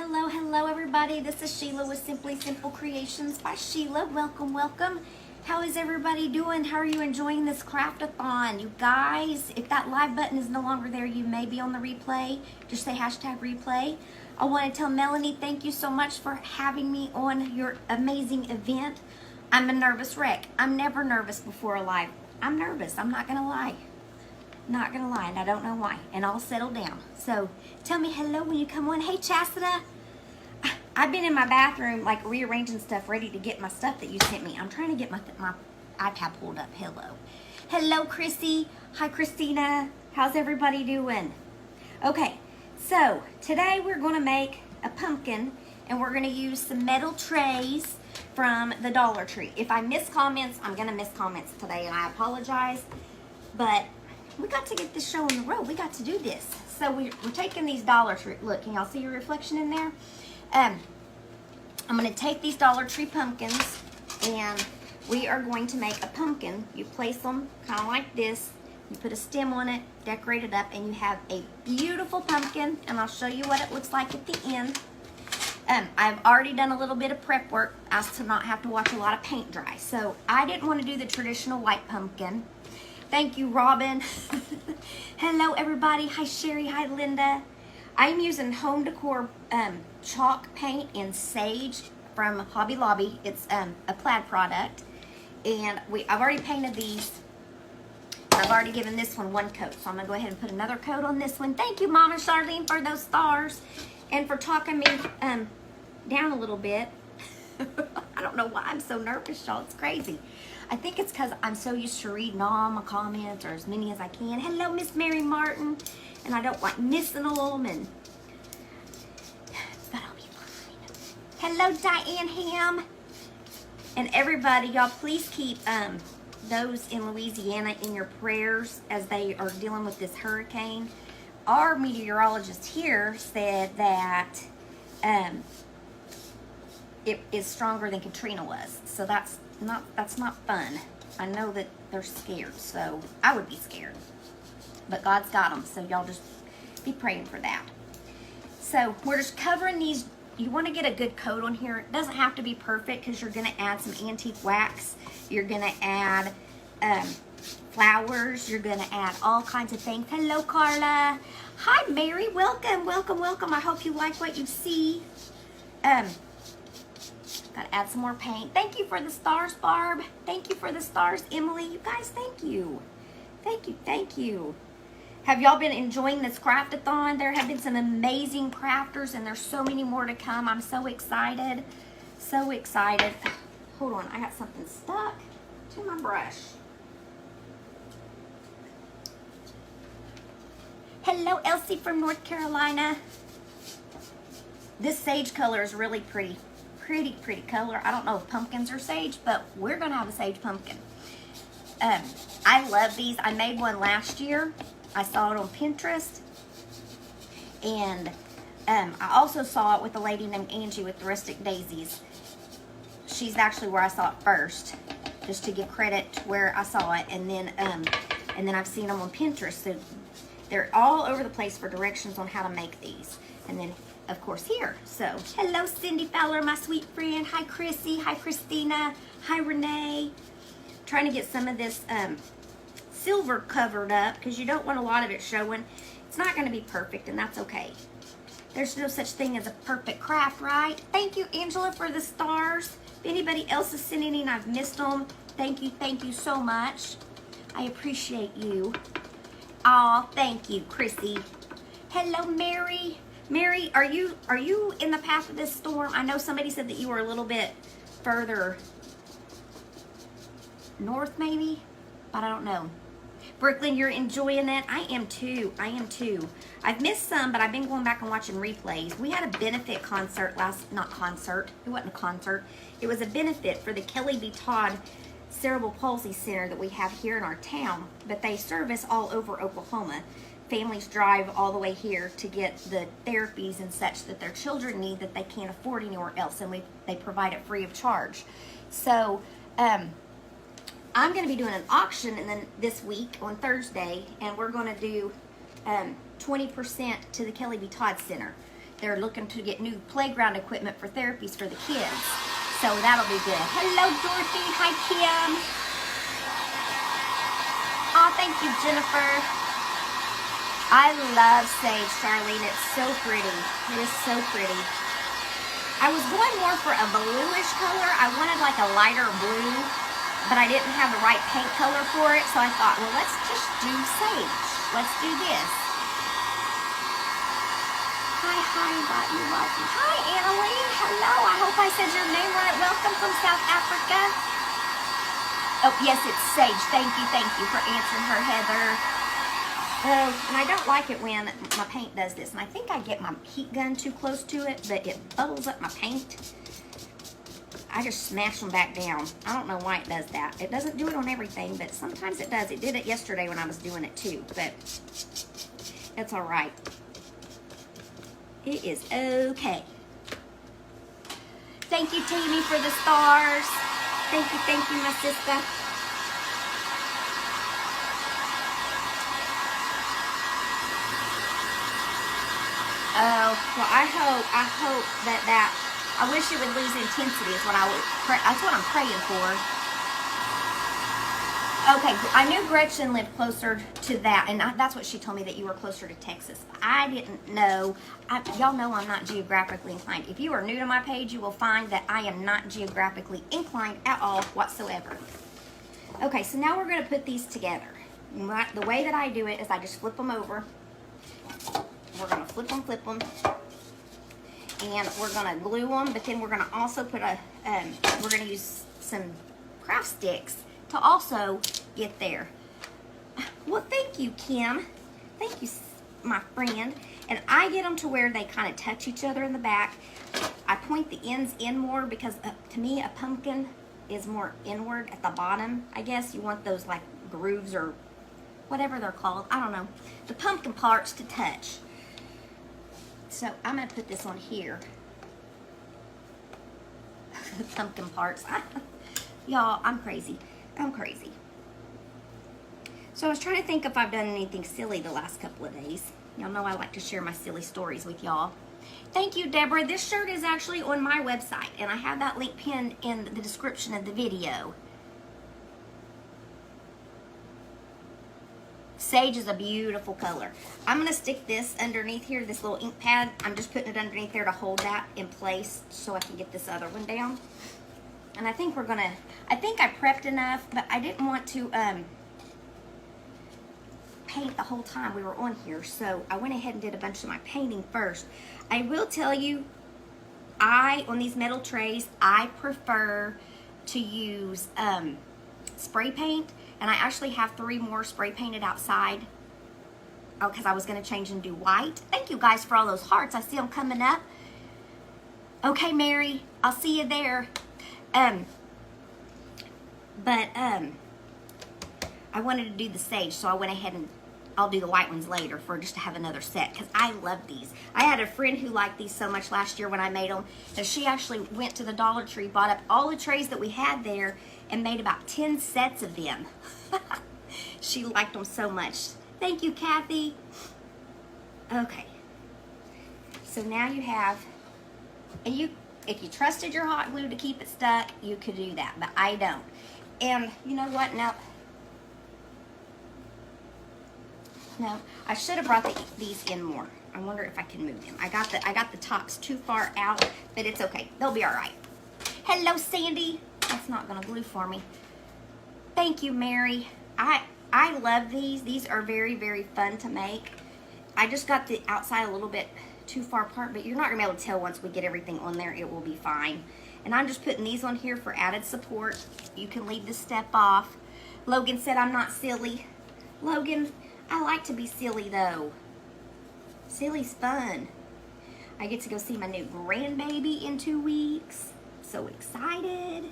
Hello, hello everybody. This is Sheila with Simply Simple Creations by Sheila. Welcome, welcome. How is everybody doing? How are you enjoying this craft-a-thon? You guys, if that live button is no longer there, you may be on the replay. Just say hashtag replay. I want to tell Melanie, thank you so much for having me on your amazing event. I'm a nervous wreck. I'm never nervous before a live. I'm nervous. I'm not going to lie. Not gonna lie, and I don't know why, and I'll settle down. So tell me hello when you come on. Hey Chastita, I've been in my bathroom like rearranging stuff, ready to get my stuff that you sent me. I'm trying to get my iPad pulled up. Hello Chrissy. Hi Christina. How's everybody doing? Okay, so today we're gonna make a pumpkin, and we're gonna use some metal trays from the Dollar Tree. If I miss comments, I'm gonna miss comments today, and I apologize, but we got to get this show on the road. We got to do this. So we're taking these Dollar Tree. Look, can y'all see your reflection in there? I'm going to take these Dollar Tree pumpkins, and we are going to make a pumpkin. You place them kind of like this. You put a stem on it, decorate it up, and you have a beautiful pumpkin. And I'll show you what it looks like at the end. I've already done a little bit of prep work as to not have to watch a lot of paint dry. So I didn't want to do the traditional white pumpkin. Thank you, Robin. Hello, everybody. Hi, Sherry. Hi, Linda. I'm using Home Decor chalk paint in Sage from Hobby Lobby. It's a plaid product. And I've already painted these. I've already given this one coat. So I'm going to go ahead and put another coat on this one. Thank you, Mama Charlene, for those stars. And for talking me down a little bit. I don't know why I'm so nervous, y'all. It's crazy. I think it's because I'm so used to reading all my comments, or as many as I can. Hello, Miss Mary Martin. And I don't like missing them. But I'll be fine. Hello, Diane Ham. And everybody, y'all, please keep those in Louisiana in your prayers as they are dealing with this hurricane. Our meteorologist here said that it is stronger than Katrina was. So that's not fun. I know that they're scared, so I would be scared. But God's got them, so y'all just be praying for that. So we're just covering these. You want to get a good coat on here. It doesn't have to be perfect because you're going to add some antique wax. You're going to add flowers. You're going to add all kinds of things. Hello, Carla. Hi, Mary. Welcome, welcome, welcome. I hope you like what you see. Gotta add some more paint. Thank you for the stars, Barb. Thank you for the stars, Emily. You guys, thank you. Thank you, thank you. Have y'all been enjoying this craft-a-thon? There have been some amazing crafters, and there's so many more to come. I'm so excited. So excited. Hold on, I got something stuck to my brush. Hello, Elsie from North Carolina. This sage color is really pretty. Pretty color. I don't know if pumpkins are sage, but we're gonna have a sage pumpkin. I love these. I made one last year. I saw it on Pinterest, and I also saw it with a lady named Angie with the Rustic Daisies. She's actually where I saw it first, just to give credit to where I saw it, and then I've seen them on Pinterest. So they're all over the place for directions on how to make these, and then of course here. So hello, Cindy Fowler, my sweet friend. Hi, Chrissy. Hi, Christina. Hi, Renee. Trying to get some of this silver covered up because you don't want a lot of it showing. It's not going to be perfect, and that's okay. There's no such thing as a perfect craft, right? Thank you, Angela, for the stars. If anybody else is sending in, I've missed them. Thank you so much. I appreciate you. Aw, thank you, Chrissy. Hello, Mary. Mary, are you in the path of this storm? I know somebody said that you were a little bit further north, maybe, but I don't know. Brooklyn, you're enjoying it? I am too. I've missed some, but I've been going back and watching replays. We had a benefit concert it wasn't a concert. It was a benefit for the Kelly B. Todd Cerebral Palsy Center that we have here in our town, but they service all over Oklahoma. Families drive all the way here to get the therapies and such that their children need that they can't afford anywhere else, and they provide it free of charge. So I'm going to be doing an auction this week on Thursday, and we're going to do 20% to the Kelly B. Todd Center. they're looking to get new playground equipment for therapies for the kids. So that'll be good. Hello, Dorothy. Hi, Kim. Oh, thank you, Jennifer. I love sage, Charlene. It's so pretty. It is so pretty. I was going more for a bluish color. I wanted like a lighter blue, but I didn't have the right paint color for it. So I thought, well, let's just do sage. Let's do this. Hi, Rodney. Hi, Annalie. Hello. I hope I said your name right. Welcome from South Africa. Oh, yes, it's sage. Thank you for answering her, Heather. And I don't like it when my paint does this. And I think I get my heat gun too close to it, but it bubbles up my paint. I just smash them back down. I don't know why it does that. It doesn't do it on everything, but sometimes it does. It did it yesterday when I was doing it too, but it's all right. It is okay. Thank you, Tammy, for the stars. Thank you, my sister. Oh, well, I hope that I wish it would lose intensity is what that's what I'm praying for. Okay, I knew Gretchen lived closer to that, and that's what she told me, that you were closer to Texas. I didn't know. Y'all know I'm not geographically inclined. If you are new to my page, you will find that I am not geographically inclined at all whatsoever. Okay, so now we're going to put these together. The way that I do it is I just flip them over. We're going to flip them, and we're going to glue them, but then we're going to also put we're going to use some craft sticks to also get there. Well, thank you, Kim. Thank you, my friend. And I get them to where they kind of touch each other in the back. I point the ends in more because to me, a pumpkin is more inward at the bottom. I guess you want those like grooves or whatever they're called. I don't know. The pumpkin parts to touch. So I'm going to put this on here. The pumpkin parts. Y'all, I'm crazy. So I was trying to think if I've done anything silly the last couple of days. Y'all know I like to share my silly stories with y'all. Thank you, Deborah. This shirt is actually on my website, and I have that link pinned in the description of the video. Sage is a beautiful color. I'm going to stick this underneath here, this little ink pad. I'm just putting it underneath there to hold that in place so I can get this other one down. And I think I think I prepped enough, but I didn't want to paint the whole time we were on here. So I went ahead and did a bunch of my painting first. I will tell you, on these metal trays, I prefer to use spray paint. And I actually have 3 more spray painted outside. Oh, because I was going to change and do white. Thank you guys for all those hearts. I see them coming up. Okay, Mary. I'll see you there. I wanted to do the sage, so I went ahead and I'll do the white ones later just to have another set, because I love these. I had a friend who liked these so much last year when I made them, that she actually went to the Dollar Tree, bought up all the trays that we had there, and made about 10 sets of them. She liked them so much. Thank you, Kathy. Okay. So now you have, and if you trusted your hot glue to keep it stuck, you could do that, but I don't. And you know what? No, I should have brought these in more. I wonder if I can move them. I got the tops too far out, but it's okay. They'll be all right. Hello, Sandy. That's not gonna glue for me. Thank you, Mary. I love these. These are very, very fun to make. I just got the outside a little bit too far apart, but you're not gonna be able to tell once we get everything on there. It will be fine. And I'm just putting these on here for added support. You can leave this step off. Logan said I'm not silly. Logan, I like to be silly though. Silly's fun. I get to go see my new grandbaby in 2 weeks. So excited.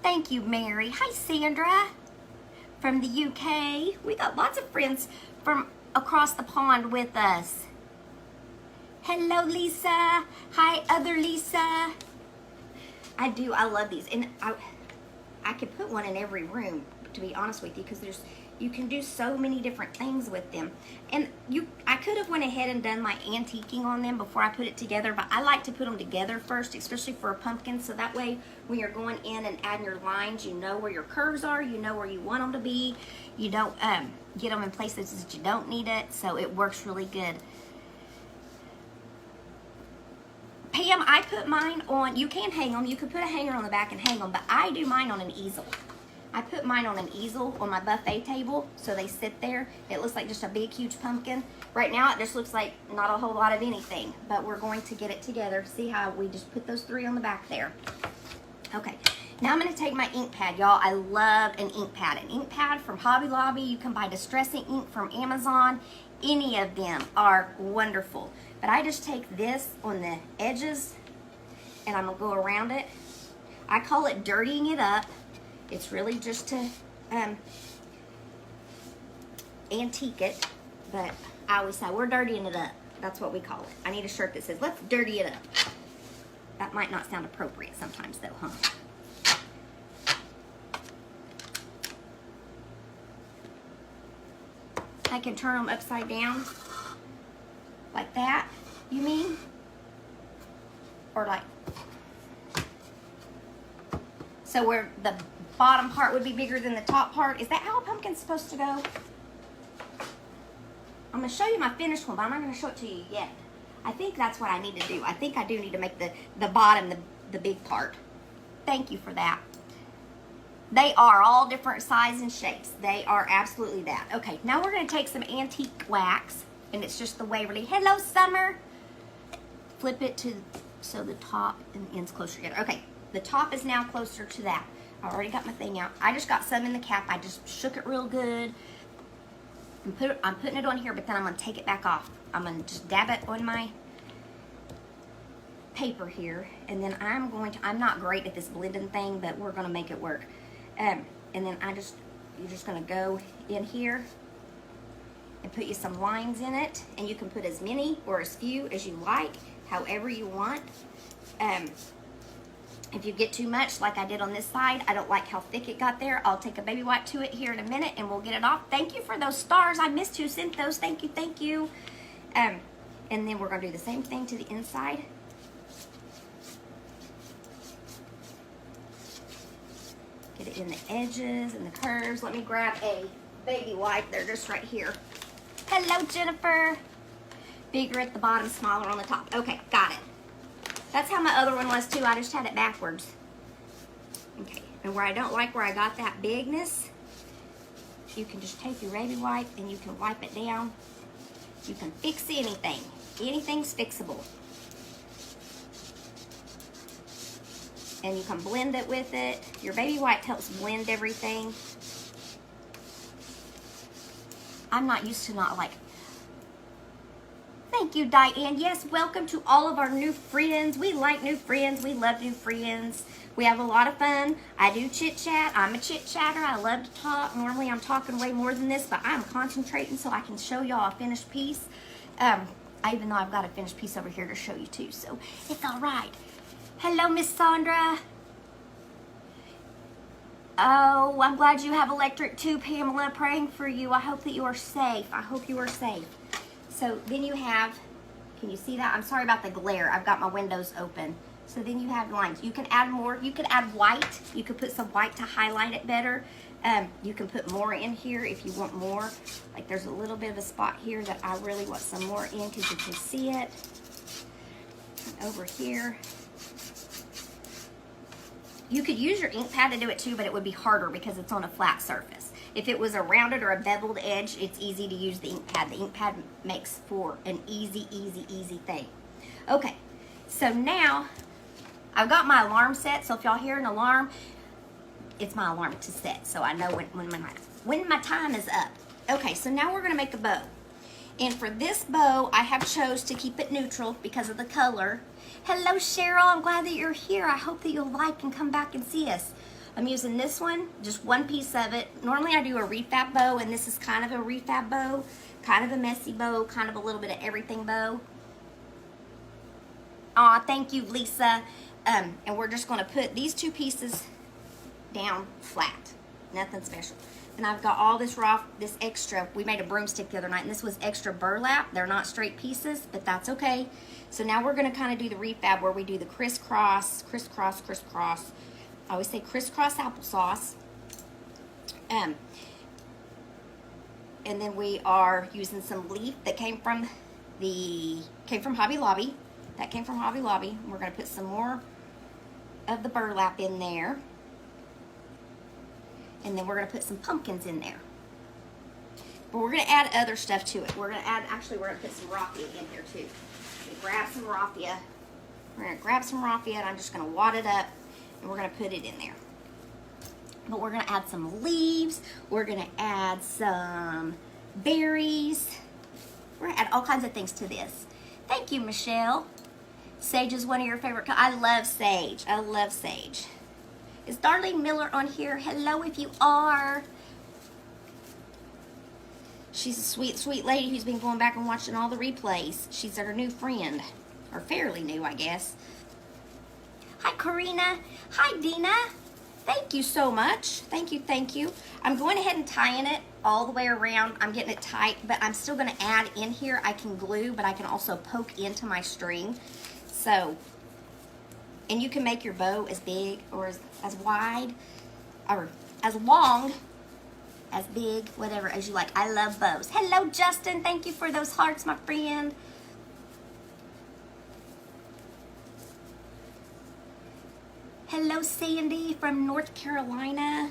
Thank you, Mary. Hi, Sandra from the UK. We got lots of friends from across the pond with us. Hello, Lisa. Hi, other Lisa. I love these. And I could put one in every room, to be honest with you, because You can do so many different things with them. And I could have went ahead and done my antiquing on them before I put it together, but I like to put them together first, especially for a pumpkin, so that way when you're going in and adding your lines, you know where your curves are, you know where you want them to be. You don't get them in places that you don't need it, so it works really good. Pam, I put mine on, you can hang them, you could put a hanger on the back and hang them, but I do mine on an easel. I put mine on an easel on my buffet table, so they sit there. It looks like just a big, huge pumpkin. Right now, it just looks like not a whole lot of anything, but we're going to get it together. See how we just put those 3 on the back there. Okay, now I'm gonna take my ink pad, y'all. I love an ink pad. An ink pad from Hobby Lobby. You can buy distressing ink from Amazon. Any of them are wonderful. But I just take this on the edges, and I'm gonna go around it. I call it dirtying it up. It's really just to antique it, but I always say we're dirtying it up. That's what we call it. I need a shirt that says, let's dirty it up. That might not sound appropriate sometimes though, huh? I can turn them upside down, like that, you mean? Or like, so where the bottom part would be bigger than the top part. Is that how a pumpkin's supposed to go? I'm going to show you my finished one, but I'm not going to show it to you yet. I think that's what I need to do. I think I do need to make the bottom the big part. Thank you for that. They are all different sizes and shapes. They are absolutely that. Okay, now we're going to take some antique wax, and it's just the Waverly. Hello, Summer. Flip it to so the top and the end's closer together. Okay, the top is now closer to that. I already got my thing out. I just got some in the cap. I just shook it real good. I'm putting it on here, but then I'm going to take it back off. I'm going to just dab it on my paper here. And then I'm not great at this blending thing, but we're going to make it work. And then you're just going to go in here and put you some lines in it. And you can put as many or as few as you like, however you want. If you get too much, like I did on this side, I don't like how thick it got there. I'll take a baby wipe to it here in a minute and we'll get it off. Thank you for those stars. I missed who sent those. Thank you, thank you. And then we're gonna do the same thing to the inside. Get it in the edges and the curves. Let me grab a baby wipe. They're just right here. Hello, Jennifer. Bigger at the bottom, smaller on the top. Okay, got it. That's how my other one was too. I just had it backwards. Okay, and where I don't like where I got that bigness, you can just take your baby wipe and you can wipe it down. You can fix anything. Anything's fixable. And you can blend it with it. Your baby wipe helps blend everything. I'm not used to not like. Thank you, Diane. Yes, welcome to all of our new friends. We like new friends. We love new friends. We have a lot of fun. I do chit chat. I'm a chit chatter. I love to talk. Normally I'm talking way more than this, but I'm concentrating so I can show y'all a finished piece. Even though I've got a finished piece over here to show you too, so it's all right. Hello, Miss Sandra. Oh, I'm glad you have electric too, Pamela. Praying for you. I hope that you are safe. I hope you are safe. So then you have, can you see that? I'm sorry about the glare. I've got my windows open. So then you have lines. You can add more. You could add white. You could put some white to highlight it better. You can put more in here if you want more. Like there's a little bit of a spot here that I really want some more in because you can see it. And over here. You could use your ink pad to do it too, but it would be harder because it's on a flat surface. If it was a rounded or a beveled edge, it's easy to use the ink pad. The ink pad makes for an easy, easy, easy thing. Okay, so now I've got my alarm set. So if y'all hear an alarm, it's my alarm to set. So I know when my time is up. Okay, so now we're gonna make a bow. And for this bow, I have chose to keep it neutral because of the color. Hello, Cheryl. I'm glad that you're here. I hope that you'll like and come back and see us. I'm using this one, just one piece of it. Normally I do a refab bow, and this is kind of a refab bow, kind of a messy bow, kind of a little bit of everything bow. Aw, thank you, Lisa. And we're just gonna put these two pieces down flat. Nothing special. And I've got all this this extra. We made a broomstick the other night, and this was extra burlap. They're not straight pieces, but that's okay. So now we're gonna kind of do the refab where we do the crisscross, crisscross, crisscross. I always say crisscross applesauce. And then we are using some leaf that came from Hobby Lobby. That came from Hobby Lobby. We're gonna put some more of the burlap in there. And then we're going to put some pumpkins in there. But we're going to add other stuff to it. We're going to add, actually, we're going to put some raffia in here too. Grab some raffia. We're going to grab some raffia, and I'm just going to wad it up, and we're going to put it in there. But we're going to add some leaves. We're going to add some berries. We're going to add all kinds of things to this. Thank you, Michelle. Sage is one of your favorite colors. I love sage. I love sage. Is Darlene Miller on here? Hello if you are. She's a sweet, sweet lady who's been going back and watching all the replays. She's our new friend. Or fairly new, I guess. Hi, Karina. Hi, Dina. Thank you so much. Thank you, thank you. I'm going ahead and tying it all the way around. I'm getting it tight, but I'm still going to add in here. I can glue, but I can also poke into my string. So... and you can make your bow as big or as wide or as long, as big, whatever, as you like. I love bows. Hello, Justin. Thank you for those hearts, my friend. Hello, Sandy from North Carolina.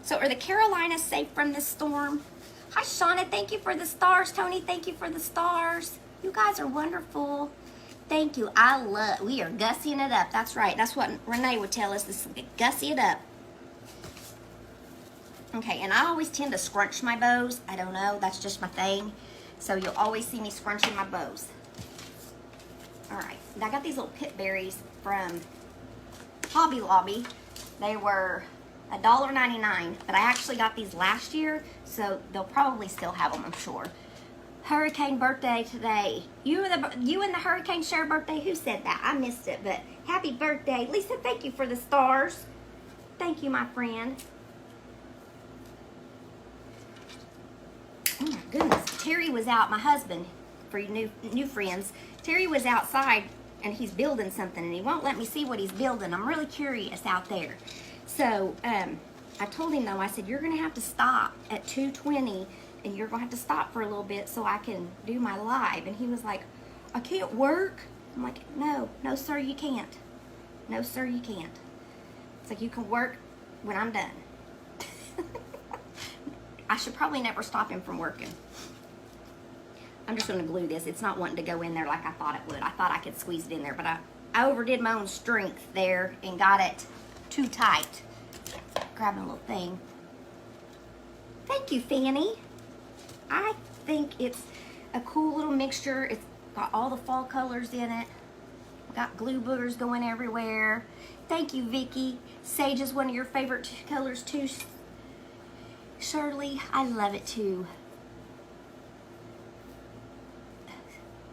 So are the Carolinas safe from this storm? Hi, Shauna. Thank you for the stars. Tony, thank you for the stars. You guys are wonderful. Thank you. We are gussying it up. That's right. That's what Renee would tell us. This is gussy it up. Okay, and I always tend to scrunch my bows. I don't know. That's just my thing. So you'll always see me scrunching my bows. All right. I got these little pit berries from Hobby Lobby. They were $1.99, but I actually got these last year, so they'll probably still have them, I'm sure. Hurricane birthday today. You and the hurricane share a birthday? Who said that? I missed it, but happy birthday. Lisa, thank you for the stars. Thank you, my friend. Oh my goodness. Terry was out, my husband, for you new friends. Terry was outside and he's building something and he won't let me see what he's building. I'm really curious out there. So I told him though, I said, you're gonna have to stop at 2:20 and you're going to have to stop for a little bit so I can do my live. And he was like, I can't work. I'm like, no, sir, you can't. No, sir, you can't. It's like, you can work when I'm done. I should probably never stop him from working. I'm just going to glue this. It's not wanting to go in there like I thought it would. I thought I could squeeze it in there, but I overdid my own strength there and got it too tight. Grabbing a little thing. Thank you, Fanny. I think it's a cool little mixture. It's got all the fall colors in it. Got glue boogers going everywhere. Thank you, Vicky. Sage is one of your favorite colors too. Shirley, I love it too.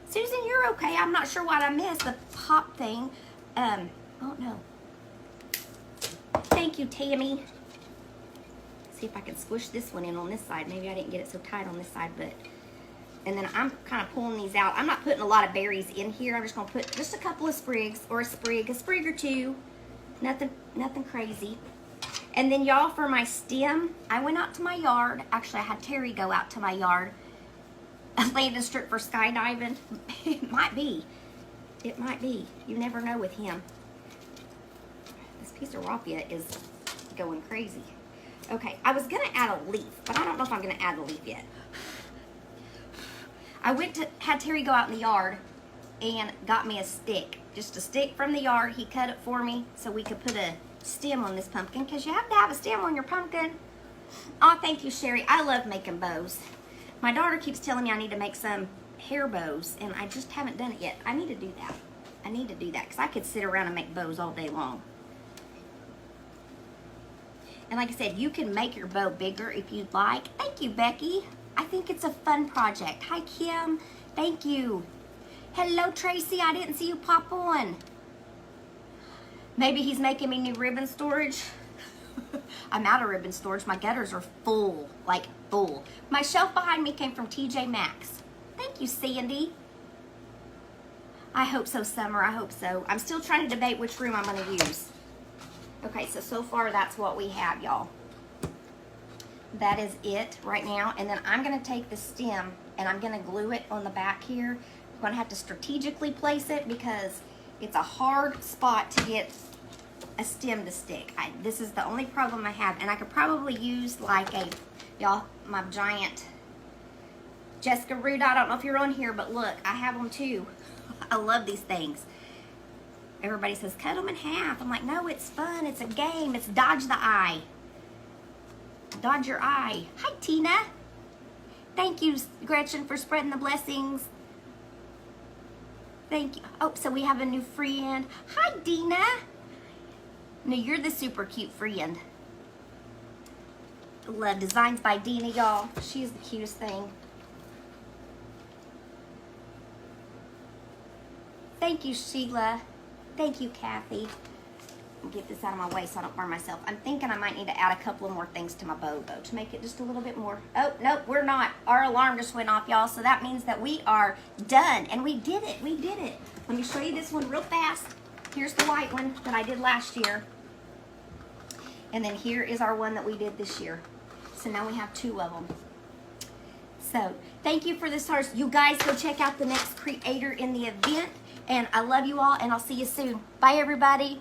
Susan, you're okay. I'm not sure what I missed. The pop thing. Oh no. Thank you, Tammy. See if I can squish this one in on this side. Maybe I didn't get it so tight on this side, but and then I'm kind of pulling these out. I'm not putting a lot of berries in here. I'm just gonna put just a couple of sprigs or a sprig or two. Nothing crazy. And then y'all, for my stem, I went out to my yard. Actually, I had Terry go out to my yard. A landing strip for skydiving. It might be. It might be. You never know with him. This piece of raffia is going crazy. Okay, I was gonna add a leaf, but I don't know if I'm gonna add the leaf yet. I had Terry go out in the yard and got me a stick. Just a stick from the yard. He cut it for me so we could put a stem on this pumpkin, because you have to have a stem on your pumpkin. Oh, thank you, Sherry. I love making bows. My daughter keeps telling me I need to make some hair bows, and I just haven't done it yet. I need to do that. I need to do that, because I could sit around and make bows all day long. And like I said, you can make your bow bigger if you'd like. Thank you, Becky. I think it's a fun project. Hi, Kim. Thank you. Hello, Tracy. I didn't see you pop on. Maybe he's making me new ribbon storage. I'm out of ribbon storage. My gutters are full, like full. My shelf behind me came from TJ Maxx. Thank you, Sandy. I hope so, Summer. I hope so. I'm still trying to debate which room I'm going to use. Okay, so far that's what we have, y'all. That is it right now. And then I'm going to take the stem and I'm going to glue it on the back here. I'm going to have to strategically place it because it's a hard spot to get a stem to stick. This is the only problem I have. And I could probably use like y'all, my giant Jessica Rude. I don't know if you're on here, but look, I have them too. I love these things. Everybody says, cut them in half. I'm like, no, it's fun. It's a game. It's dodge the eye. Dodge your eye. Hi, Tina. Thank you, Gretchen, for spreading the blessings. Thank you. Oh, so we have a new friend. Hi, Dina. No, you're the super cute friend. Love designs by Dina, y'all. She's the cutest thing. Thank you, Sheila. Thank you, Kathy. Get this out of my way so I don't burn myself. I'm thinking I might need to add a couple of more things to my bow, though, to make it just a little bit more. Oh, nope, we're not. Our alarm just went off, y'all, so that means that we are done. And we did it. We did it. Let me show you this one real fast. Here's the white one that I did last year. And then here is our one that we did this year. So now we have two of them. So thank you for this hearts. You guys go check out the next creator in the event. And I love you all, and I'll see you soon. Bye, everybody.